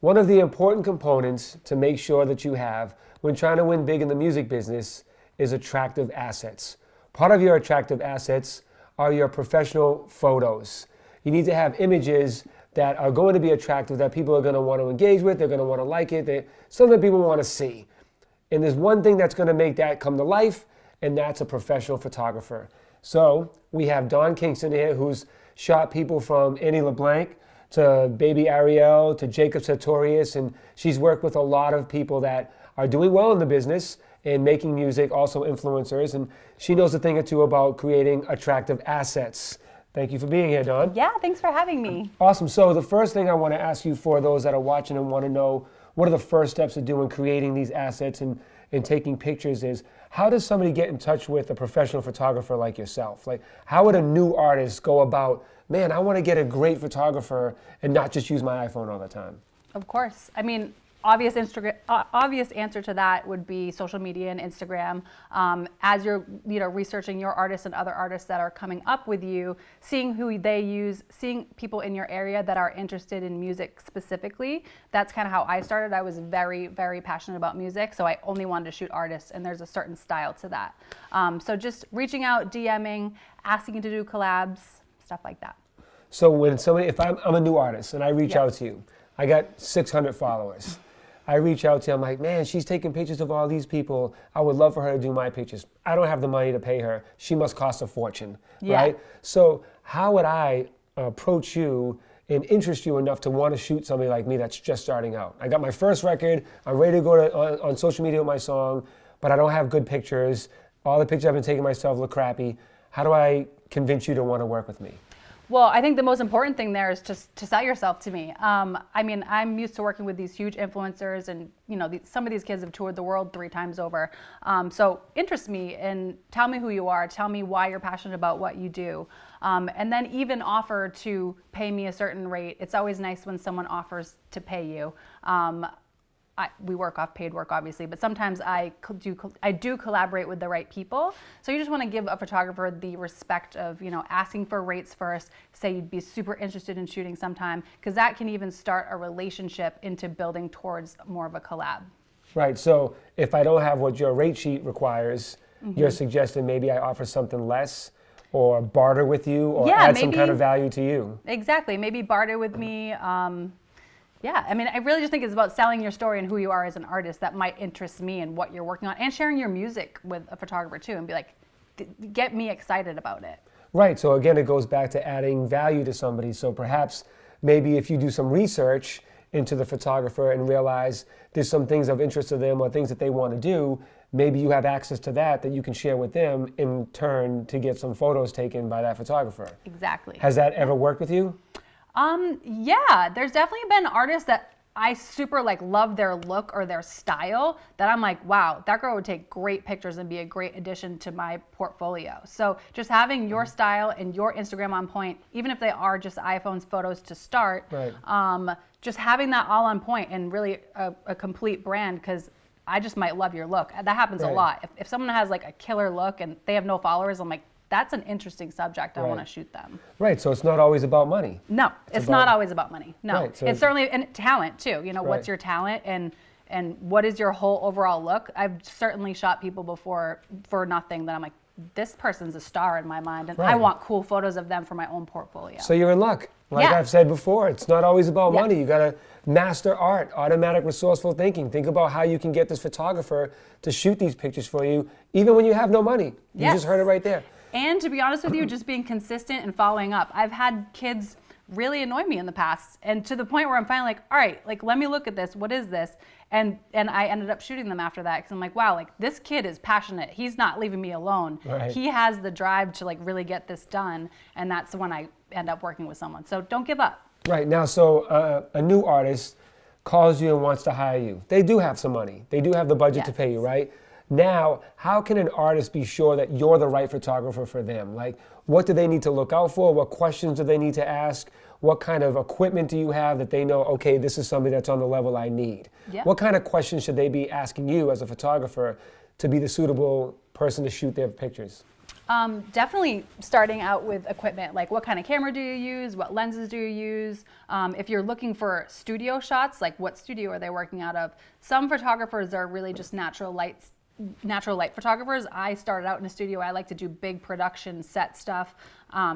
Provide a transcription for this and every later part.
one of the important components to make sure that you have when trying to win big in the music business is attractive assets. Part of your attractive assets are your professional photos. You need to have images that are going to be attractive, that people are going to want to engage with, they're going to want to like it, something that people want to see. And there's one thing that's going to make that come to life, and that's a professional photographer. So we have Dawn Kingston here, who's shot people from Annie LeBlanc to Baby Ariel to Jacob Sartorius, and she's worked with a lot of people that are doing well in the business and making music, also influencers, and she knows a thing or two about creating attractive assets. Thank you for being here, Dawn. Yeah, thanks for having me. Awesome. So the first thing I want to ask you, for those that are watching and want to know what are the first steps to doing creating these assets and taking pictures, is how does somebody get in touch with a professional photographer like yourself? Like, how would a new artist go about, man, I want to get a great photographer and not just use my iPhone all the time? Of course. I mean, obvious answer to that would be social media and Instagram. As you're researching your artists and other artists that are coming up with you, seeing who they use, seeing people in your area that are interested in music specifically. That's kind of how I started. I was very, very passionate about music, so I only wanted to shoot artists, and there's a certain style to that. So just reaching out, DMing, asking to do collabs, stuff like that. So when somebody, if I'm a new artist and I reach Yes. out to you, I got 600 followers. I reach out to you, I'm like, man, she's taking pictures of all these people. I would love for her to do my pictures. I don't have the money to pay her. She must cost a fortune, right? So how would I approach you and interest you enough to want to shoot somebody like me that's just starting out? I got my first record. I'm ready to go on social media with my song, but I don't have good pictures. All the pictures I've been taking myself look crappy. How do I convince you to want to work with me? Well, I think the most important thing there is just to sell yourself to me. I mean, I'm used to working with these huge influencers, and some of these kids have toured the world 3 times over. So interest me and tell me who you are. Tell me why you're passionate about what you do. And then even offer to pay me a certain rate. It's always nice when someone offers to pay you. We work off paid work, obviously, but sometimes I do collaborate with the right people. So you just want to give a photographer the respect of, asking for rates first, say you'd be super interested in shooting sometime, because that can even start a relationship into building towards more of a collab. Right, so if I don't have what your rate sheet requires, you're suggesting maybe I offer something less, or barter with you, or add some kind of value to you. Exactly, maybe barter with me. Yeah, I mean, I really just think it's about selling your story and who you are as an artist that might interest me and what you're working on, and sharing your music with a photographer too, and be like, get me excited about it. Right, so again, it goes back to adding value to somebody. So perhaps maybe if you do some research into the photographer and realize there's some things of interest to them or things that they want to do, maybe you have access to that you can share with them in turn to get some photos taken by that photographer. Exactly. Has that ever worked with you? Yeah, there's definitely been artists that I super love their look or their style that I'm like, wow, that girl would take great pictures and be a great addition to my portfolio. So just having your style and your Instagram on point, even if they are just iPhone's photos to start, right. Just having that all on point and really a complete brand, because I just might love your look. That happens right. a lot. If someone has a killer look and they have no followers, I'm like, that's an interesting subject. I want to shoot them. Right. So it's not always about money. No, it's not always about money. No, right, so it's certainly talent too. What's your talent and what is your whole overall look? I've certainly shot people before for nothing that I'm like, this person's a star in my mind, and I want cool photos of them for my own portfolio. So you're in luck. Like I've said before, it's not always about money. You got to master art, automatic resourceful thinking. Think about how you can get this photographer to shoot these pictures for you, even when you have no money. You just heard it right there. And to be honest with you, just being consistent and following up. I've had kids really annoy me in the past, and to the point where I'm finally like, all right, let me look at this. What is this? And I ended up shooting them after that, because I'm like, wow, this kid is passionate. He's not leaving me alone. Right. He has the drive to really get this done, and that's when I end up working with someone. So don't give up. Right. Now, so a new artist calls you and wants to hire you. They do have some money. They do have the budget to pay you, right? Now, how can an artist be sure that you're the right photographer for them? What do they need to look out for? What questions do they need to ask? What kind of equipment do you have that they know, okay, this is somebody that's on the level I need? Yep. What kind of questions should they be asking you as a photographer to be the suitable person to shoot their pictures? Definitely starting out with equipment, like what kind of camera do you use, what lenses do you use. If you're looking for studio shots, like what studio are they working out of? Some photographers are really just natural light photographers. I started out in a studio. I like to do big production set stuff.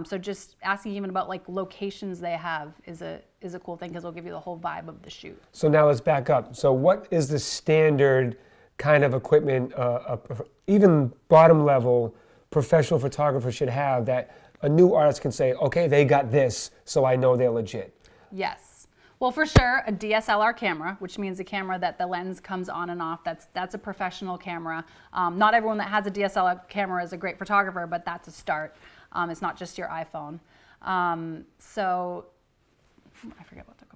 So just asking even about like locations they have is a cool thing because it'll give you the whole vibe of the shoot. So now let's back up. So what is the standard kind of equipment, even bottom level professional photographer should have that a new artist can say, okay, they got this, so I know they're legit? Yes. Well, for sure, a DSLR camera, which means a camera that the lens comes on and off. That's a professional camera. Not everyone that has a DSLR camera is a great photographer, but that's a start. It's not just your iPhone. So I forget what the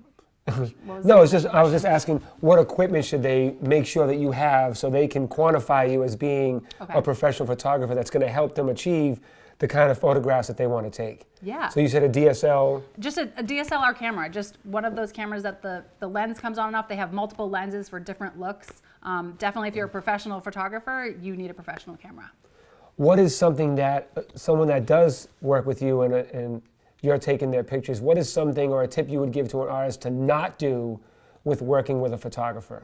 No, it's just I was just asking what equipment should they make sure that you have so they can quantify you as being a professional photographer that's going to help them achieve the kind of photographs that they want to take. Yeah. So you said a DSL? Just a DSLR camera, just one of those cameras that the lens comes on and off. They have multiple lenses for different looks. Definitely if you're a professional photographer, you need a professional camera. What is something that someone that does work with you and you're taking their pictures, what is something or a tip you would give to an artist to not do with working with a photographer?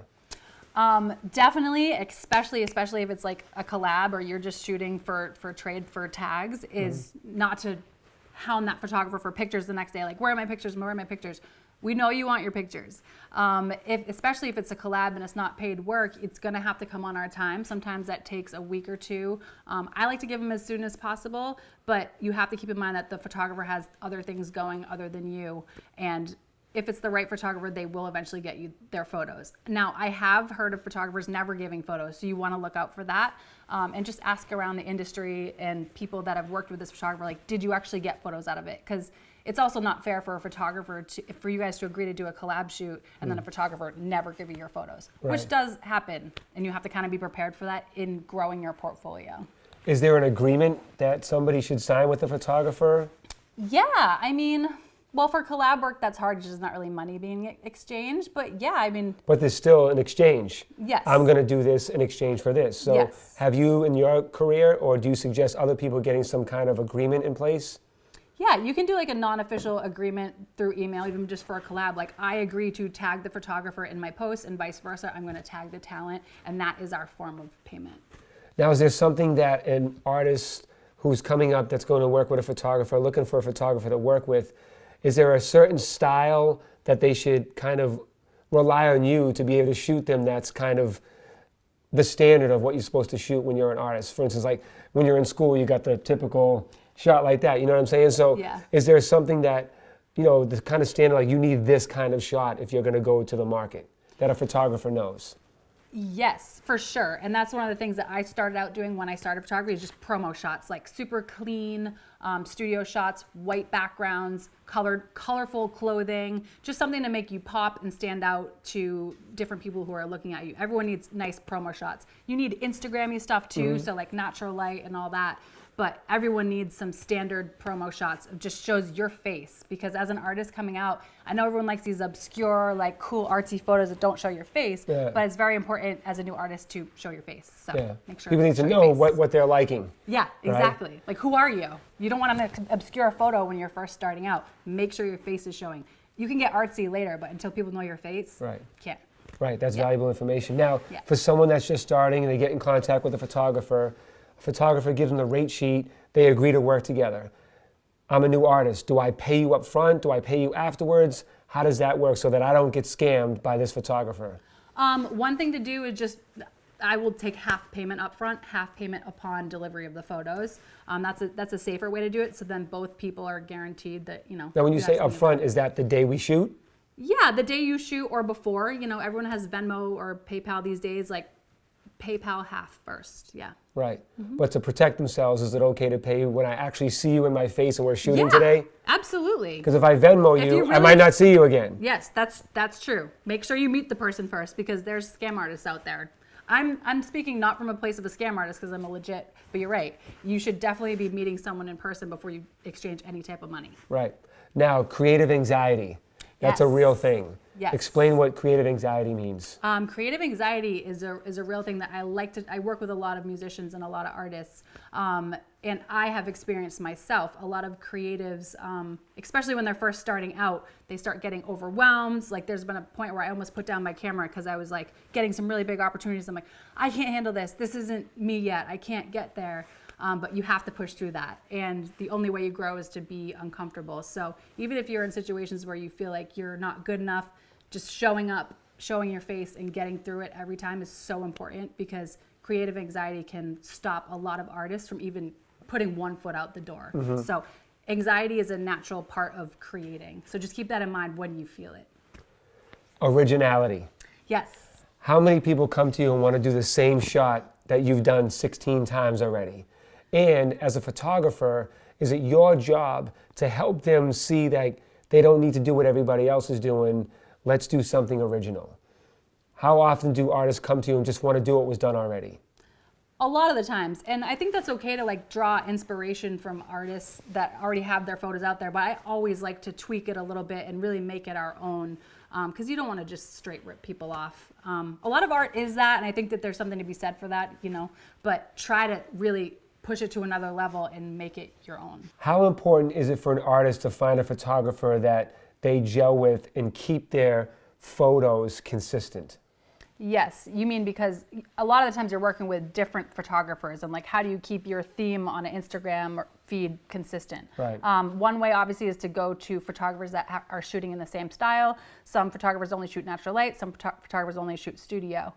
Definitely, especially if it's like a collab or you're just shooting for trade for tags, is not to hound that photographer for pictures the next day. Like, where are my pictures? Where are my pictures? We know you want your pictures. Especially if it's a collab and it's not paid work, it's going to have to come on our time. Sometimes that takes a week or two. I like to give them as soon as possible, but you have to keep in mind that the photographer has other things going other than you. And if it's the right photographer, they will eventually get you their photos. Now, I have heard of photographers never giving photos, so you want to look out for that. And just ask around the industry and people that have worked with this photographer, like, did you actually get photos out of it? Because it's also not fair for a photographer for you guys to agree to do a collab shoot and then a photographer never give you your photos, which does happen, and you have to kind of be prepared for that in growing your portfolio. Is there an agreement that somebody should sign with the photographer? Yeah, I mean, well, for collab work, that's hard because there's not really money being exchanged, but yeah, I mean. But there's still an exchange. Yes. I'm going to do this in exchange for this. So yes. Have you in your career, or do you suggest other people getting some kind of agreement in place? Yeah, you can do like a non-official agreement through email, even just for a collab. Like, I agree to tag the photographer in my post and vice versa. I'm going to tag the talent, and that is our form of payment. Now, is there something that an artist who's coming up that's going to work with a photographer, looking for a photographer to work with, is there a certain style that they should kind of rely on you to be able to shoot them that's kind of the standard of what you're supposed to shoot when you're an artist? For instance, like when you're in school, you got the typical shot like that, you know what I'm saying? So is there something that, you know, the kind of standard, like you need this kind of shot if you're going to go to the market, that a photographer knows? Yes, for sure. And that's one of the things that I started out doing when I started photography, is just promo shots, like super clean studio shots, white backgrounds, colorful clothing, just something to make you pop and stand out to different people who are looking at you. Everyone needs nice promo shots. You need Instagram-y stuff too, so like natural light and all that. But everyone needs some standard promo shots. It just shows your face, because as an artist coming out, I know everyone likes these obscure, like cool artsy photos that don't show your face, but it's very important as a new artist to show your face. So make sure people need to know what they're liking. Yeah, exactly. Right? Like, who are you? You don't want to obscure a photo when you're first starting out. Make sure your face is showing. You can get artsy later, but until people know your face, can't. Right, that's valuable information. Now, for someone that's just starting and they get in contact with a photographer gives them the rate sheet, they agree to work together. I'm a new artist. Do I pay you up front? Do I pay you afterwards? How does that work so that I don't get scammed by this photographer? One thing to do is just, I will take half payment up front, half payment upon delivery of the photos. That's a safer way to do it, so then both people are guaranteed that, you know. Now when you say up front, is that the day we shoot? Yeah, the day you shoot or before. You know, everyone has Venmo or PayPal these days, like PayPal half first, Right. But to protect themselves, is it okay to pay when I actually see you in my face and we're shooting today? Absolutely. Because if I Venmo you, I might not see you again. Yes, that's true. Make sure you meet the person first, because there's scam artists out there. I'm speaking not from a place of a scam artist, because I'm a legit, but you're right. You should definitely be meeting someone in person before you exchange any type of money. Right. Now, creative anxiety. That's a real thing. Yes. Explain what creative anxiety means. Creative anxiety is a real thing that I work with a lot of musicians and a lot of artists. And I have experienced myself, a lot of creatives, especially when they're first starting out, they start getting overwhelmed. Like there's been a point where I almost put down my camera because I was like getting some really big opportunities. I'm like, I can't handle this. This isn't me yet. I can't get there. But you have to push through that. And the only way you grow is to be uncomfortable. So even if you're in situations where you feel like you're not good enough, just showing up, showing your face and getting through it every time is so important, because creative anxiety can stop a lot of artists from even putting one foot out the door. So anxiety is a natural part of creating. So just keep that in mind when you feel it. Originality. Yes. How many people come to you and want to do the same shot that you've done 16 times already? And as a photographer, is it your job to help them see that they don't need to do what everybody else is doing? Let's do something original. How often do artists come to you and just want to do what was done already? A lot of the times. And I think that's okay to like draw inspiration from artists that already have their photos out there. But I always like to tweak it a little bit and really make it our own, because you don't want to just straight rip people off. A lot of art is that, and I think that there's something to be said for that, but try to really push it to another level and make it your own. How important is it for an artist to find a photographer that they gel with and keep their photos consistent? Yes, you mean because a lot of the times you're working with different photographers, and like how do you keep your theme on an Instagram feed consistent? Right. One way obviously is to go to photographers that are shooting in the same style. Some photographers only shoot natural light, some photographers only shoot studio.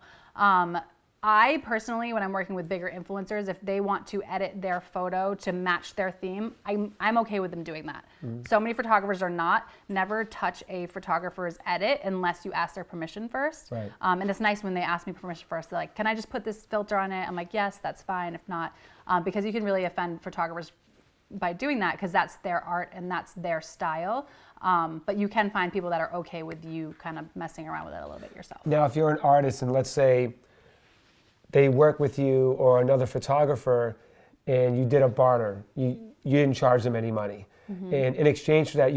I personally, when I'm working with bigger influencers, if they want to edit their photo to match their theme, I'm okay with them doing that. So many photographers are not. Never touch a photographer's edit unless you ask their permission first. Right. And it's nice when they ask me permission first. They're like, can I just put this filter on it? I'm like, yes, that's fine. If not, because you can really offend photographers by doing that, because that's their art and that's their style. But you can find people that are okay with you kind of messing around with it a little bit yourself. Now, if you're an artist and let's say they work with you or another photographer and you did a barter, you didn't charge them any money. And in exchange for that,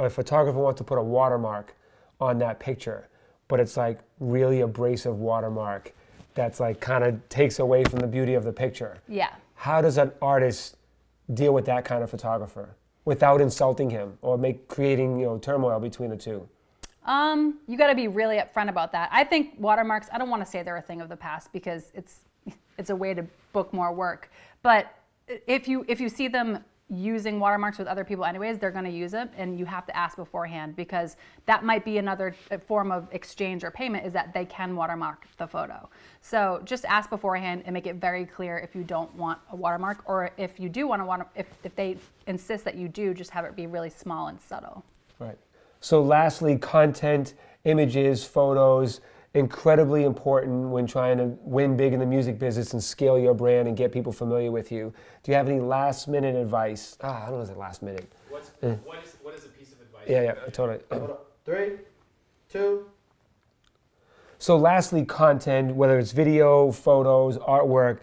a photographer wants to put a watermark on that picture, but it's like really abrasive watermark that's like kind of takes away from the beauty of the picture. Yeah. How does an artist deal with that kind of photographer without insulting him or creating turmoil between the two? You got to be really upfront about that. I think watermarks, I don't want to say they're a thing of the past, because it's a way to book more work. But if you see them using watermarks with other people anyways, they're going to use it, and you have to ask beforehand, because that might be another form of exchange or payment, is that they can watermark the photo. So just ask beforehand and make it very clear if you don't want a watermark, or if you do want if they insist that you do, just have it be really small and subtle. Right. So lastly, content, images, photos, incredibly important when trying to win big in the music business and scale your brand and get people familiar with you. Do you have any last minute advice? I don't know if it's last minute. What is a piece of advice? Yeah, totally. Hold on. 3, 2. So lastly, content, whether it's video, photos, artwork,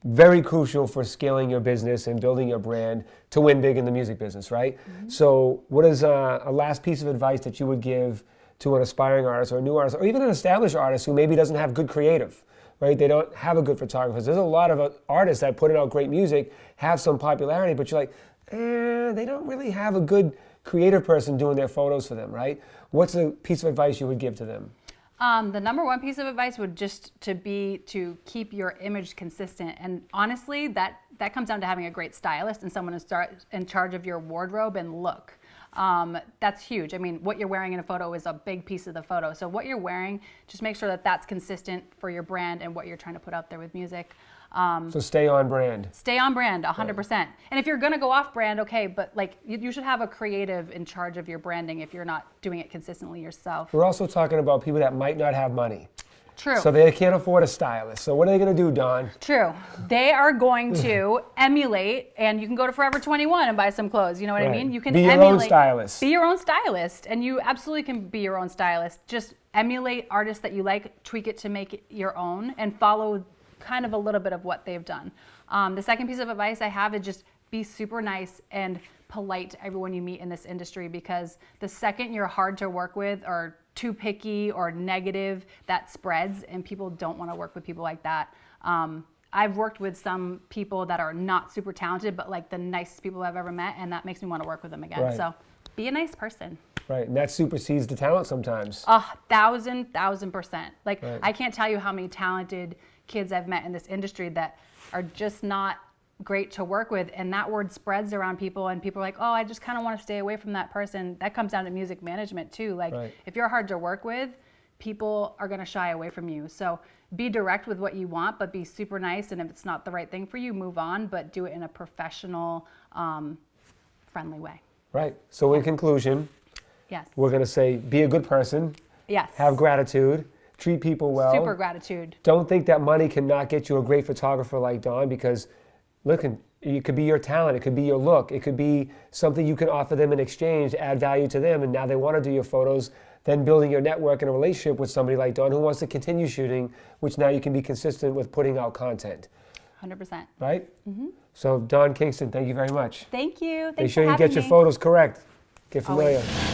very crucial for scaling your business and building your brand to win big in the music business, right? So what is a last piece of advice that you would give to an aspiring artist or a new artist or even an established artist who maybe doesn't have good creative, right? They don't have a good photographer. There's a lot of artists that put out great music, have some popularity, but you're like, they don't really have a good creative person doing their photos for them, right? What's a piece of advice you would give to them? The number one piece of advice would just to keep your image consistent. And honestly, that comes down to having a great stylist and someone in charge of your wardrobe and look. That's huge. I mean, what you're wearing in a photo is a big piece of the photo. So what you're wearing, just make sure that that's consistent for your brand and what you're trying to put out there with music. So stay on brand. Stay on brand, 100%. And if you're going to go off brand, okay, but like you should have a creative in charge of your branding if you're not doing it consistently yourself. We're also talking about people that might not have money. True. So they can't afford a stylist. So what are they going to do, Dawn? True. They are going to emulate, and you can go to Forever 21 and buy some clothes. You know what I mean? You can be your emulate, own stylist. Be your own stylist, and you absolutely can be your own stylist. Just emulate artists that you like, tweak it to make it your own, and follow kind of a little bit of what they've done. The second piece of advice I have is just be super nice and polite to everyone you meet in this industry, because the second you're hard to work with or too picky or negative, that spreads, and people don't want to work with people like that. I've worked with some people that are not super talented, but like the nicest people I've ever met, and that makes me want to work with them again. Right. So be a nice person. Right, and that supersedes the talent sometimes. 1,000%. Like, Right. I can't tell you how many talented kids I've met in this industry that are just not great to work with, and that word spreads around people, and people are like, oh, I just kind of want to stay away from that person. That comes down to music management too. Like, Right. if you're hard to work with, people are going to shy away from you. So be direct with what you want, but be super nice, and if it's not the right thing for you, move on, but do it in a professional, friendly way. Right, so in conclusion, Yes. we're going to say be a good person, Yes. have gratitude, treat people well. Super gratitude. Don't think that money cannot get you a great photographer like Dawn, because look, it could be your talent, it could be your look, it could be something you can offer them in exchange to add value to them, and now they want to do your photos. Then building your network and a relationship with somebody like Dawn who wants to continue shooting, which now you can be consistent with putting out content. 100%. Right? Mm-hmm. So Dawn Kingston, thank you very much. Thank you. Make Thanks sure for you having get your me. photos correct. Get familiar. Always.